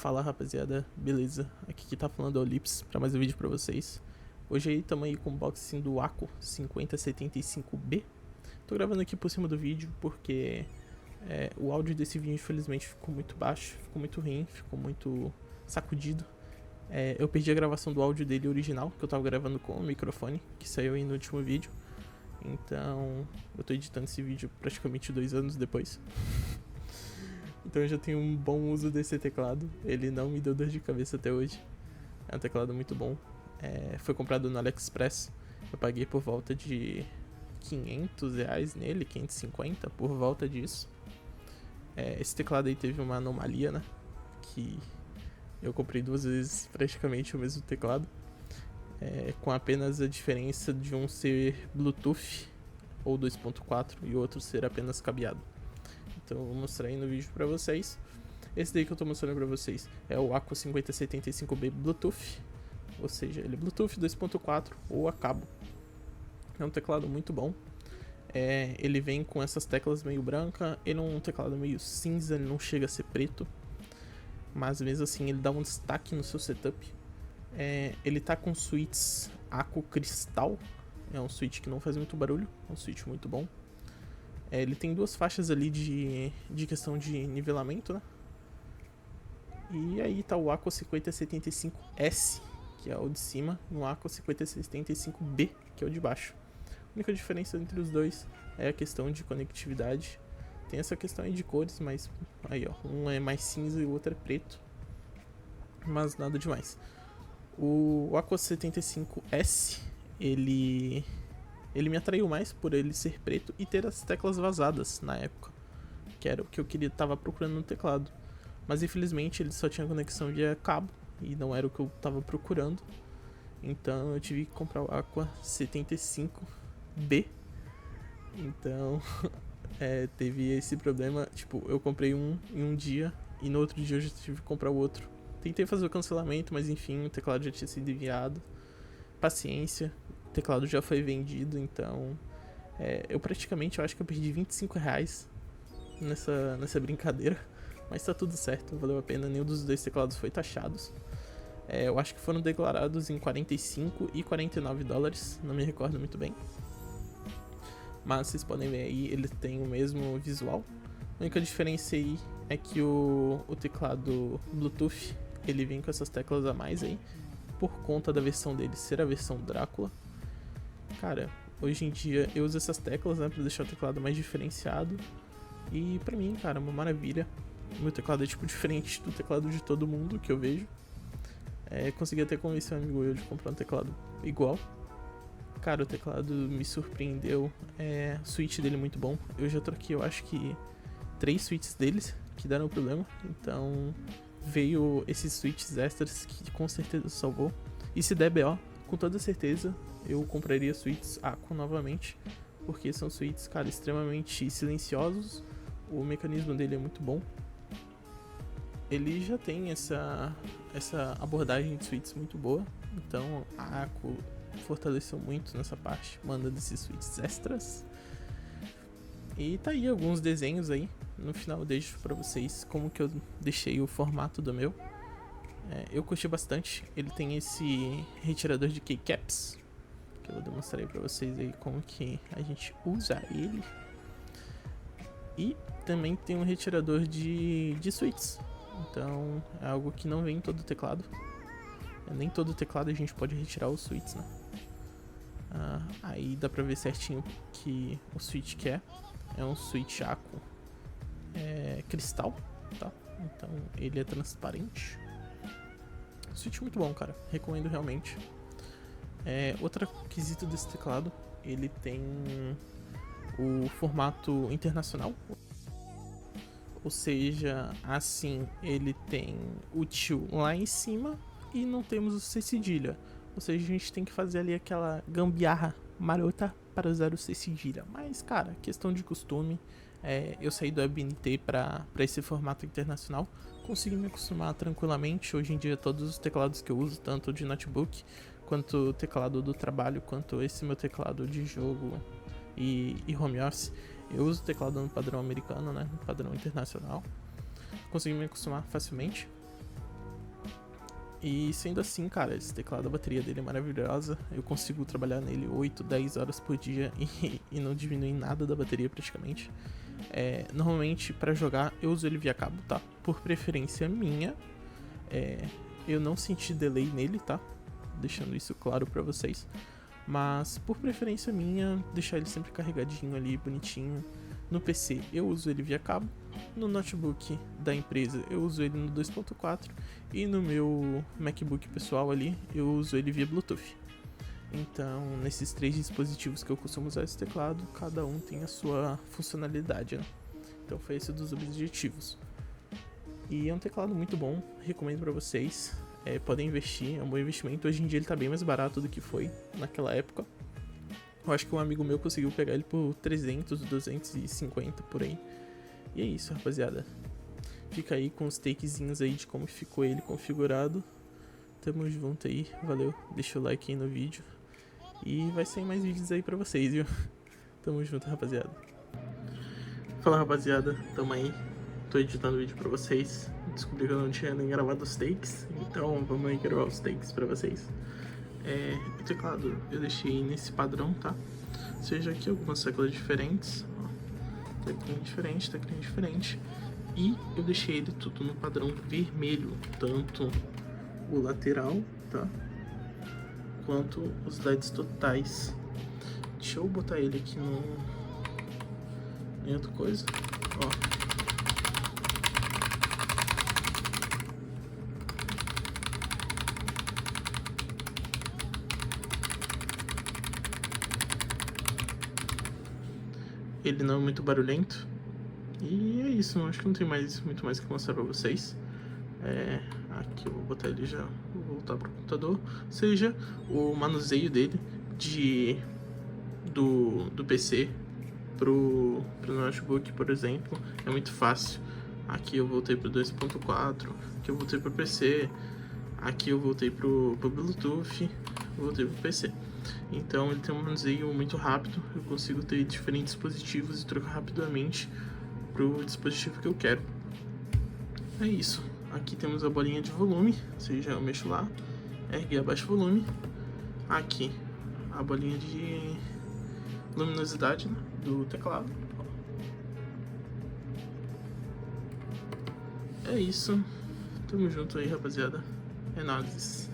Fala rapaziada, beleza? Aqui que tá falando é o Lips pra mais um vídeo pra vocês. Hoje aí tamo aí com o unboxing do Wacom 5075B. Tô gravando aqui por cima do vídeo porque o áudio desse vídeo infelizmente ficou muito baixo, ficou muito ruim, ficou muito sacudido. Eu perdi a gravação do áudio dele original, que eu tava gravando com o microfone, que saiu aí no último vídeo. Então eu tô editando esse vídeo praticamente 2 anos depois. Então eu já tenho um bom uso desse teclado. Ele não me deu dor de cabeça até hoje. É um teclado muito bom. Foi comprado no AliExpress. Eu paguei por volta de R$500 nele, 550, por volta disso. Esse teclado aí teve uma anomalia, né? Que eu comprei 2 vezes praticamente o mesmo teclado. Com apenas a diferença de um ser Bluetooth ou 2.4 e o outro ser apenas cabeado. Então eu vou mostrar aí no vídeo pra vocês. Esse daí que eu tô mostrando pra vocês é o Wacom 5075B Bluetooth. Ou seja, ele é Bluetooth 2.4 ou a cabo. É um teclado muito bom. Ele vem com essas teclas meio branca. Ele é um teclado meio cinza, ele não chega a ser preto. Mas mesmo assim ele dá um destaque no seu setup. Ele tá com switches Aquo Cristal. É um switch que não faz muito barulho. É um switch muito bom. Ele tem 2 faixas ali de questão de nivelamento, né? E aí tá o Wacom 5075S, que é o de cima, e o Wacom 5075B, que é o de baixo. A única diferença entre os dois é a questão de conectividade. Tem essa questão aí de cores, mas aí ó, um é mais cinza e o outro é preto. Mas nada demais. O Wacom 75S, ele me atraiu mais por ele ser preto e ter as teclas vazadas na época, que era o que eu tava procurando no teclado. Mas infelizmente ele só tinha conexão via cabo e não era o que eu tava procurando. Então eu tive que comprar o Wacom 75B. Então teve esse problema, tipo, eu comprei um em um dia e no outro dia eu já tive que comprar o outro. Tentei fazer o cancelamento, mas enfim, o teclado já tinha sido enviado. Paciência, o teclado já foi vendido, então eu acho que eu perdi R$25 nessa brincadeira, mas tá tudo certo, valeu a pena. Nenhum dos 2 teclados foi taxados. Eu acho que foram declarados em 45 e 49 dólares, não me recordo muito bem. Mas vocês podem ver aí, ele tem o mesmo visual. A única diferença aí é que o teclado Bluetooth, ele vem com essas teclas a mais aí, por conta da versão dele ser a versão Drácula. Cara, hoje em dia eu uso essas teclas, né, pra deixar o teclado mais diferenciado. E pra mim, cara, é uma maravilha. Meu teclado é tipo diferente do teclado de todo mundo que eu vejo. Consegui até convencer um amigo eu de comprar um teclado igual. Cara, o teclado me surpreendeu. O switch dele é muito bom. Eu já troquei, eu acho que 3 switches deles que deram problema. Então veio esses switches extras que com certeza salvou. E se der BO, com toda certeza eu compraria switches Aquo novamente, porque são switches, cara, extremamente silenciosos. O mecanismo dele é muito bom. Ele já tem essa abordagem de switches muito boa. Então a Aquo fortaleceu muito nessa parte, mandando esses switches extras. E tá aí alguns desenhos aí. No final eu deixo pra vocês como que eu deixei o formato do meu. Eu curti bastante. Ele tem esse retirador de keycaps, que eu vou demonstrar aí pra vocês aí como que a gente usa ele. E também tem um retirador de switches. Então é algo que não vem em todo o teclado. Nem todo teclado a gente pode retirar os switches, né? Aí dá pra ver certinho que o switch que é um switch Aquo cristal, tá? Então ele é transparente. Switch muito bom, cara, recomendo realmente. Outro quesito desse teclado, ele tem o formato internacional, ou seja, assim, ele tem o tio lá em cima e não temos o C cedilha, ou seja, a gente tem que fazer ali aquela gambiarra marota para usar o C cedilha. Mas cara, questão de costume. Eu saí do ABNT para esse formato internacional, consegui me acostumar tranquilamente. Hoje em dia todos os teclados que eu uso, tanto de notebook quanto o teclado do trabalho, quanto esse meu teclado de jogo e home office, eu uso o teclado no padrão americano, né, no padrão internacional. Consegui me acostumar facilmente. E sendo assim, cara, esse teclado, a bateria dele é maravilhosa. Eu consigo trabalhar nele 8, 10 horas por dia e não diminui nada da bateria praticamente. Normalmente para jogar eu uso ele via cabo, tá? Por preferência minha. Eu não senti delay nele, tá? Deixando isso claro pra vocês. Mas por preferência minha, deixar ele sempre carregadinho ali, bonitinho. No PC eu uso ele via cabo, no notebook da empresa eu uso ele no 2.4 e no meu MacBook pessoal ali eu uso ele via Bluetooth. Então, nesses 3 dispositivos que eu costumo usar esse teclado, cada um tem a sua funcionalidade, né? Então foi esse dos objetivos. E é um teclado muito bom, recomendo pra vocês. Podem investir, é um bom investimento. Hoje em dia ele tá bem mais barato do que foi naquela época. Eu acho que um amigo meu conseguiu pegar ele por 300, 250 por aí. E é isso, rapaziada. Fica aí com os takezinhos aí de como ficou ele configurado. Tamo junto aí, valeu. Deixa o like aí no vídeo. E vai sair mais vídeos aí pra vocês, viu? Tamo junto, rapaziada. Fala, rapaziada. Tamo aí. Tô editando o vídeo pra vocês. Descobri que eu não tinha nem gravado os takes. Então vamos aí gravar os takes pra vocês. O teclado eu deixei nesse padrão, tá? Seja aqui algumas teclas diferentes, ó, teclinha diferente, e eu deixei ele tudo no padrão vermelho, tanto o lateral, tá? Quanto os LEDs totais. Deixa eu botar ele aqui em outra coisa, ó. Ele não é muito barulhento. E é isso, acho que não tem muito mais que mostrar pra vocês. Aqui eu vou botar ele já, vou voltar pro computador. Ou seja, o manuseio dele do PC pro notebook, por exemplo, é muito fácil. Aqui eu voltei pro 2.4, aqui eu voltei pro PC, aqui eu voltei pro Bluetooth, voltei pro PC. Então ele tem um manuseio muito rápido, eu consigo ter diferentes dispositivos e trocar rapidamente pro dispositivo que eu quero. É isso. Aqui temos a bolinha de volume, ou seja, eu mexo lá, ergue e abaixa o volume. Aqui a bolinha de luminosidade, né, do teclado. É isso. Tamo junto aí, rapaziada. É nóis.